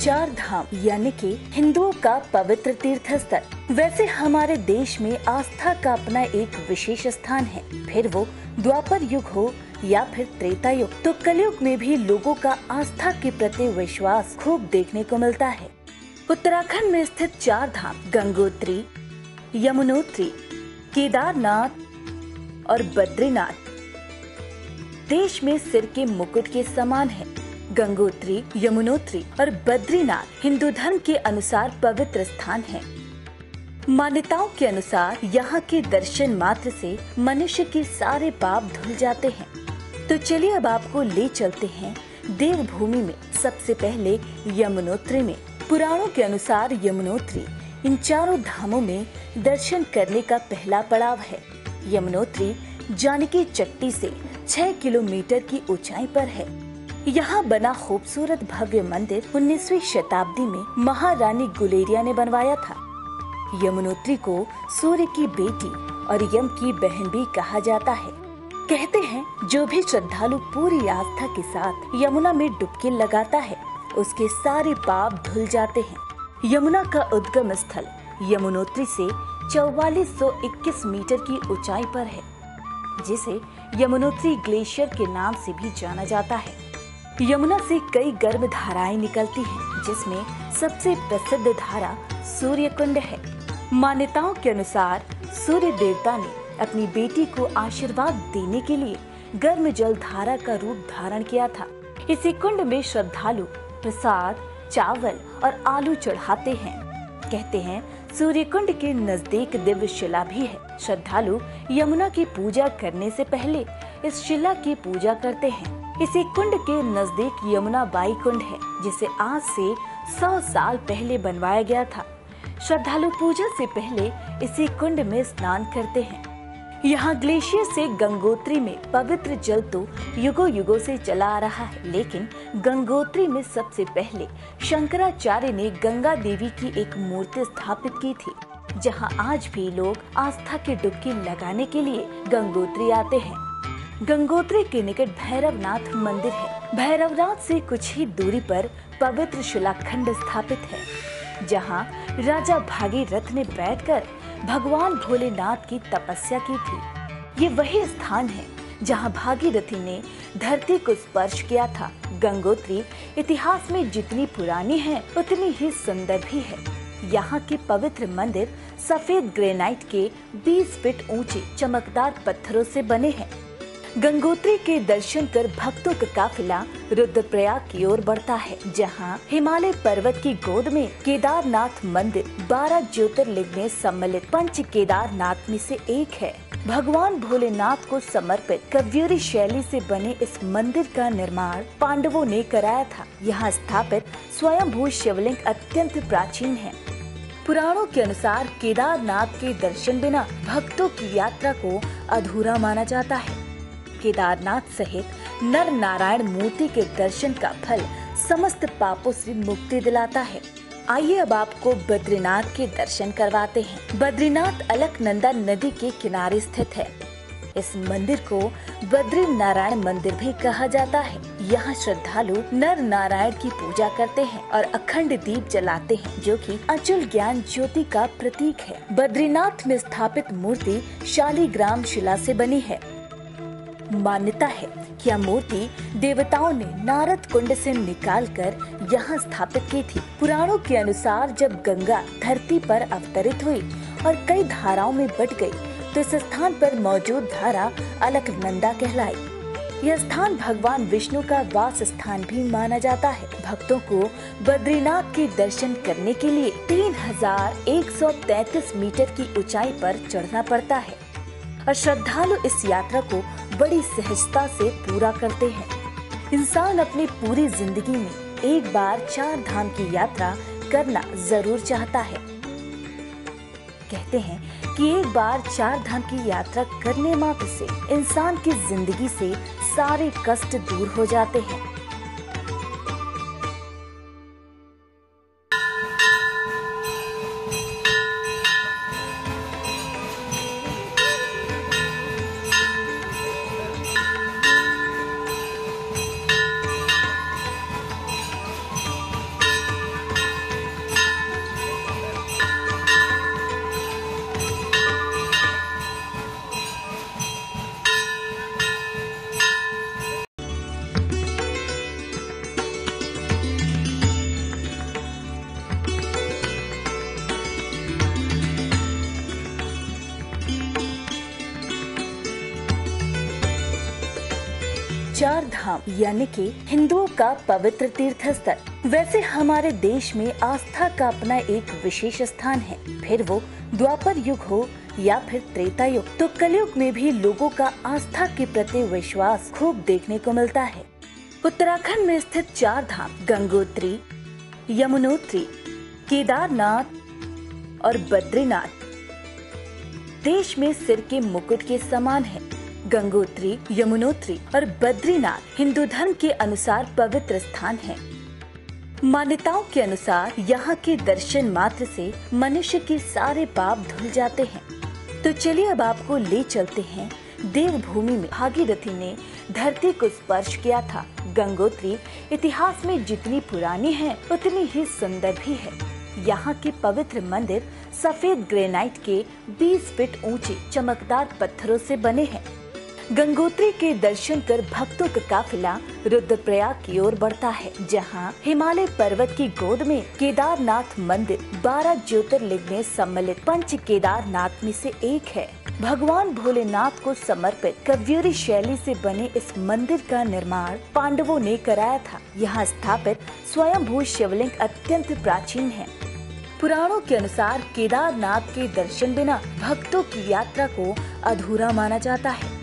चार धाम यानी कि हिंदुओं का पवित्र तीर्थ स्थल। वैसे हमारे देश में आस्था का अपना एक विशेष स्थान है, फिर वो द्वापर युग हो या फिर त्रेता युग, तो कलयुग में भी लोगों का आस्था के प्रति विश्वास खूब देखने को मिलता है। उत्तराखंड में स्थित चार धाम गंगोत्री, यमुनोत्री, केदारनाथ और बद्रीनाथ देश में सिर के मुकुट के समान है। गंगोत्री, यमुनोत्री और बद्रीनाथ हिंदू धर्म के अनुसार पवित्र स्थान है। मान्यताओं के अनुसार यहाँ के दर्शन मात्र से मनुष्य के सारे पाप धुल जाते हैं। तो चलिए अब आपको ले चलते हैं देवभूमि में। सबसे पहले यमुनोत्री में। पुराणों के अनुसार यमुनोत्री इन चारों धामों में दर्शन करने का पहला पड़ाव है। यमुनोत्री जानकी चट्टी से 6 किलोमीटर की ऊंचाई पर है। यहाँ बना खूबसूरत भव्य मंदिर 19वीं शताब्दी में महारानी गुलेरिया ने बनवाया था। यमुनोत्री को सूर्य की बेटी और यम की बहन भी कहा जाता है। कहते हैं जो भी श्रद्धालु पूरी आस्था के साथ यमुना में डुबकी लगाता है उसके सारे पाप धुल जाते हैं। यमुना का उद्गम स्थल यमुनोत्री से 4421 मीटर की ऊंचाई पर है, जिसे यमुनोत्री ग्लेशियर के नाम से भी जाना जाता है। यमुना से कई गर्म धाराएं निकलती हैं, जिसमें सबसे प्रसिद्ध धारा सूर्य कुंड है। मान्यताओं के अनुसार सूर्य देवता ने अपनी बेटी को आशीर्वाद देने के लिए गर्म जल धारा का रूप धारण किया था। इसी कुंड में श्रद्धालु प्रसाद, चावल और आलू चढ़ाते हैं। कहते हैं सूर्य कुंड के नजदीक दिव्य शिला भी है। श्रद्धालु यमुना की पूजा करने से पहले इस शिला की पूजा करते हैं। इसी कुंड के नजदीक यमुना बाई कुंड है, जिसे आज से 100 साल पहले बनवाया गया था। श्रद्धालु पूजा से पहले इसी कुंड में स्नान करते हैं। यहाँ ग्लेशियर से गंगोत्री में पवित्र जल तो युगों युगों से चला आ रहा है, लेकिन गंगोत्री में सबसे पहले शंकराचार्य ने गंगा देवी की एक मूर्ति स्थापित की थी, जहाँ आज भी लोग आस्था की डुबकी लगाने के लिए गंगोत्री आते हैं। गंगोत्री के निकट भैरवनाथ मंदिर है। भैरवनाथ से कुछ ही दूरी पर पवित्र शिलाखंड स्थापित है, जहाँ राजा भागीरथ ने बैठकर भगवान भोलेनाथ की तपस्या की थी। ये वही स्थान है जहाँ भागीरथी ने धरती को स्पर्श किया था। गंगोत्री इतिहास में जितनी पुरानी है उतनी ही सुंदर भी है। यहाँ के पवित्र मंदिर सफेद ग्रेनाइट के 20 फीट ऊंचे चमकदार पत्थरों से बने हैं। गंगोत्री के दर्शन कर भक्तों का काफिला रुद्रप्रयाग की ओर बढ़ता है, जहां हिमालय पर्वत की गोद में केदारनाथ मंदिर 12 ज्योतिर्लिंग में सम्मिलित पंच केदारनाथ में से एक है। भगवान भोलेनाथ को समर्पित कव्यूरी शैली से बने इस मंदिर का निर्माण पांडवों ने कराया था। यहाँ स्थापित स्वयंभू शिवलिंग अत्यंत प्राचीन है। पुराणों के अनुसार केदारनाथ के दर्शन बिना भक्तों की यात्रा को अधूरा माना जाता है। केदारनाथ सहित नर नारायण मूर्ति के दर्शन का फल समस्त पापों से मुक्ति दिलाता है। आइए अब आपको बद्रीनाथ के दर्शन करवाते हैं। बद्रीनाथ अलकनंदा नदी के किनारे स्थित है। इस मंदिर को बद्री नारायण मंदिर भी कहा जाता है। यहाँ श्रद्धालु नर नारायण की पूजा करते हैं और अखंड दीप जलाते हैं, जो कि अचल ज्ञान ज्योति का प्रतीक है। बद्रीनाथ में स्थापित मूर्ति शालिग्राम शिला से बनी है। मान्यता है कि यह मूर्ति देवताओं ने नारद कुंड से निकालकर यहाँ स्थापित की थी। पुराणों के अनुसार जब गंगा धरती पर अवतरित हुई और कई धाराओं में बट गई, तो इस स्थान पर मौजूद धारा अलकनंदा कहलाई। यह स्थान भगवान विष्णु का वास स्थान भी माना जाता है। भक्तों को बद्रीनाथ के दर्शन करने के लिए 3133 मीटर की ऊंचाई पर चढ़ना पड़ता है और श्रद्धालु इस यात्रा को बड़ी सहजता से पूरा करते हैं। इंसान अपनी पूरी जिंदगी में एक बार चार धाम की यात्रा करना जरूर चाहता है। कहते हैं कि एक बार चार धाम की यात्रा करने मात्र से इंसान की जिंदगी से सारे कष्ट दूर हो जाते हैं। चार धाम यानी कि हिंदुओं का पवित्र तीर्थ स्थल। वैसे हमारे देश में आस्था का अपना एक विशेष स्थान है, फिर वो द्वापर युग हो या फिर त्रेता युग, तो कलयुग में भी लोगों का आस्था के प्रति विश्वास खूब देखने को मिलता है। उत्तराखंड में स्थित चार धाम गंगोत्री, यमुनोत्री, केदारनाथ और बद्रीनाथ देश में सिर के मुकुट के समान है। गंगोत्री, यमुनोत्री और बद्रीनाथ हिंदू धर्म के अनुसार पवित्र स्थान है। मान्यताओं के अनुसार यहाँ के दर्शन मात्र से मनुष्य के सारे पाप धुल जाते हैं। तो चलिए अब आपको ले चलते हैं देवभूमि में भागीरथी ने धरती को स्पर्श किया था। गंगोत्री इतिहास में जितनी पुरानी है उतनी ही सुंदर भी है। यहाँ के पवित्र मंदिर सफेद ग्रेनाइट के 20 फीट ऊंचे चमकदार पत्थरों से बने हैं। गंगोत्री के दर्शन कर भक्तों का काफिला रुद्रप्रयाग की ओर बढ़ता है, जहाँ हिमालय पर्वत की गोद में केदारनाथ मंदिर 12 ज्योतिर्लिंग में सम्मिलित पंच केदारनाथ में से एक है। भगवान भोलेनाथ को समर्पित कव्यूरी शैली से बने इस मंदिर का निर्माण पांडवों ने कराया था। यहाँ स्थापित स्वयंभू शिवलिंग अत्यंत प्राचीन है। पुराणों के अनुसार केदारनाथ के दर्शन बिना भक्तों की यात्रा को अधूरा माना जाता है।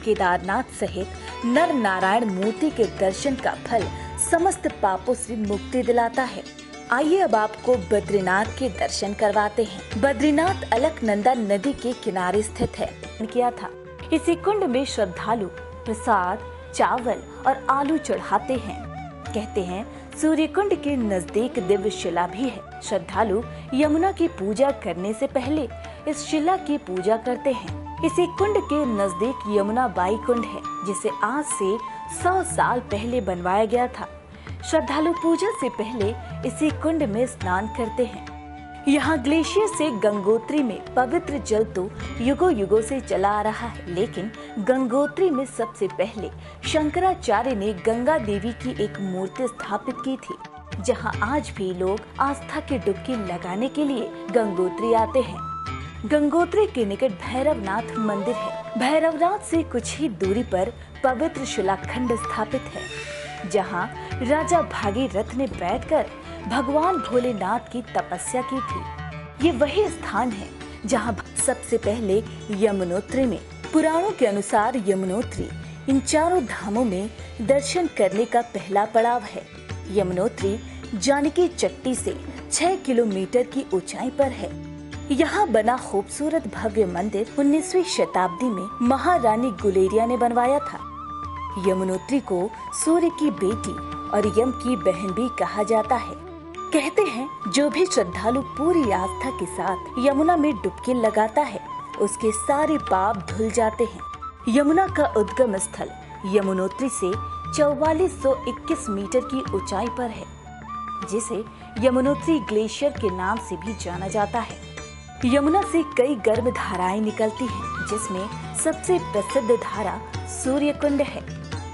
केदारनाथ सहित नर नारायण मूर्ति के दर्शन का फल समस्त पापों से मुक्ति दिलाता है। आइए अब आपको बद्रीनाथ के दर्शन करवाते हैं। बद्रीनाथ अलकनंदा नदी के किनारे स्थित है। किया था इसी कुंड में श्रद्धालु प्रसाद, चावल और आलू चढ़ाते हैं। कहते हैं सूर्य कुंड के नजदीक दिव्य शिला भी है। श्रद्धालु यमुना की पूजा करने से पहले इस शिला की पूजा करते हैं। इसी कुंड के नजदीक यमुना बाई कुंड है, जिसे आज से 100 साल पहले बनवाया गया था। श्रद्धालु पूजा से पहले इसी कुंड में स्नान करते हैं। यहाँ ग्लेशियर से गंगोत्री में पवित्र जल तो युगों युगों से चला आ रहा है, लेकिन गंगोत्री में सबसे पहले शंकराचार्य ने गंगा देवी की एक मूर्ति स्थापित की थी, जहाँ आज भी लोग आस्था की डुबकी लगाने के लिए गंगोत्री आते हैं। गंगोत्री के निकट भैरवनाथ मंदिर है। भैरवनाथ से कुछ ही दूरी पर पवित्र शिलाखंड स्थापित है, जहाँ राजा भागीरथ ने बैठकर भगवान भोलेनाथ की तपस्या की थी। ये वही स्थान है जहाँ सबसे पहले यमुनोत्री में, पुराणों के अनुसार यमुनोत्री इन चारों धामों में दर्शन करने का पहला पड़ाव है। यमुनोत्री जानकी चट्टी से 6 किलोमीटर की ऊंचाई पर है। यहाँ बना खूबसूरत भव्य मंदिर 19वीं शताब्दी में महारानी गुलेरिया ने बनवाया था। यमुनोत्री को सूर्य की बेटी और यम की बहन भी कहा जाता है। कहते हैं जो भी श्रद्धालु पूरी आस्था के साथ यमुना में डुबकी लगाता है, उसके सारे पाप धुल जाते हैं। यमुना का उद्गम स्थल यमुनोत्री से 4421 मीटर की ऊंचाई पर है, जिसे यमुनोत्री ग्लेशियर के नाम से भी जाना जाता है। यमुना से कई गर्म धाराएं निकलती हैं, जिसमें सबसे प्रसिद्ध धारा सूर्य कुंड है।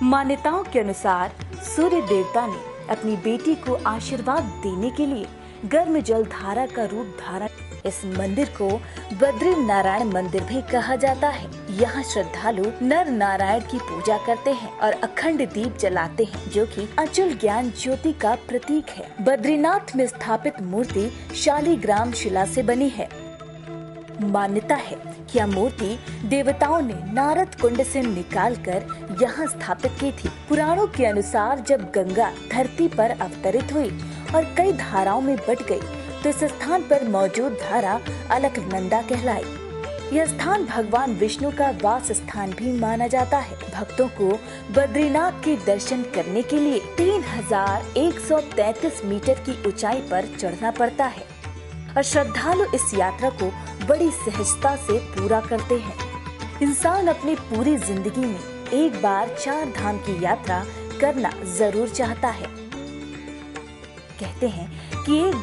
मान्यताओं के अनुसार सूर्य देवता ने अपनी बेटी को आशीर्वाद देने के लिए गर्म जल धारा का रूप धारण। इस मंदिर को बद्री नारायण मंदिर भी कहा जाता है। यहाँ श्रद्धालु नर नारायण की पूजा करते हैं और अखंड दीप जलाते हैं, जो कि अचल ज्ञान ज्योति का प्रतीक है। बद्रीनाथ में स्थापित मूर्ति शालिग्राम शिला से बनी है। मान्यता है कि यह मूर्ति देवताओं ने नारद कुंड से निकालकर यहाँ स्थापित की थी। पुराणों के अनुसार जब गंगा धरती पर अवतरित हुई और कई धाराओं में बट गई, तो इस स्थान पर मौजूद धारा अलकनंदा कहलाई। यह स्थान भगवान विष्णु का वास स्थान भी माना जाता है। भक्तों को बद्रीनाथ के दर्शन करने के लिए 3133 मीटर की ऊंचाई पर चढ़ना पड़ता है और श्रद्धालु इस यात्रा को बड़ी सहजता से पूरा करते हैं। इंसान अपनी पूरी जिंदगी में एक बार चार धाम की यात्रा करना जरूर चाहता है। कहते हैं कि एक